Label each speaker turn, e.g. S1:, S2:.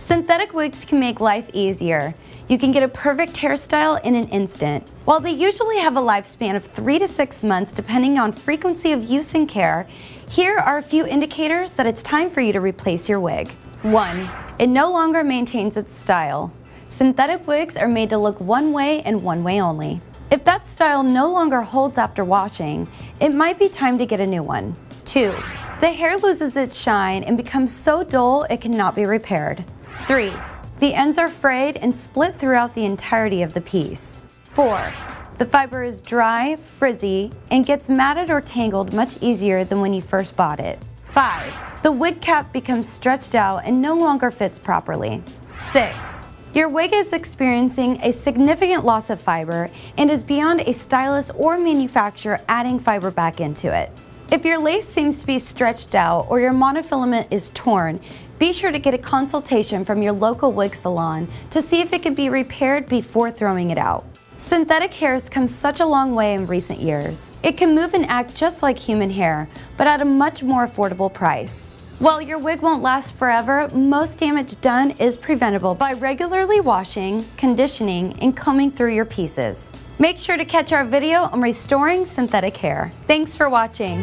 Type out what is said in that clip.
S1: Synthetic wigs can make life easier. You can get a perfect hairstyle in an instant. While they usually have a lifespan of 3 to 6 months depending on frequency of use and care, here are a few indicators that it's time for you to replace your wig. 1. It no longer maintains its style. Synthetic wigs are made to look one way and one way only. If that style no longer holds after washing, it might be time to get a new one. 2. The hair loses its shine and becomes so dull it cannot be repaired. 3. The ends are frayed and split throughout the entirety of the piece. 4. The fiber is dry, frizzy, and gets matted or tangled much easier than when you first bought it. 5. The wig cap becomes stretched out and no longer fits properly. 6. Your wig is experiencing a significant loss of fiber and is beyond a stylist or manufacturer adding fiber back into it. If your lace seems to be stretched out or your monofilament is torn, be sure to get a consultation from your local wig salon to see if it can be repaired before throwing it out. Synthetic hair has come such a long way in recent years. It can move and act just like human hair, but at a much more affordable price. While your wig won't last forever, most damage done is preventable by regularly washing, conditioning, and combing through your pieces. Make sure to catch our video on restoring synthetic hair. Thanks for watching.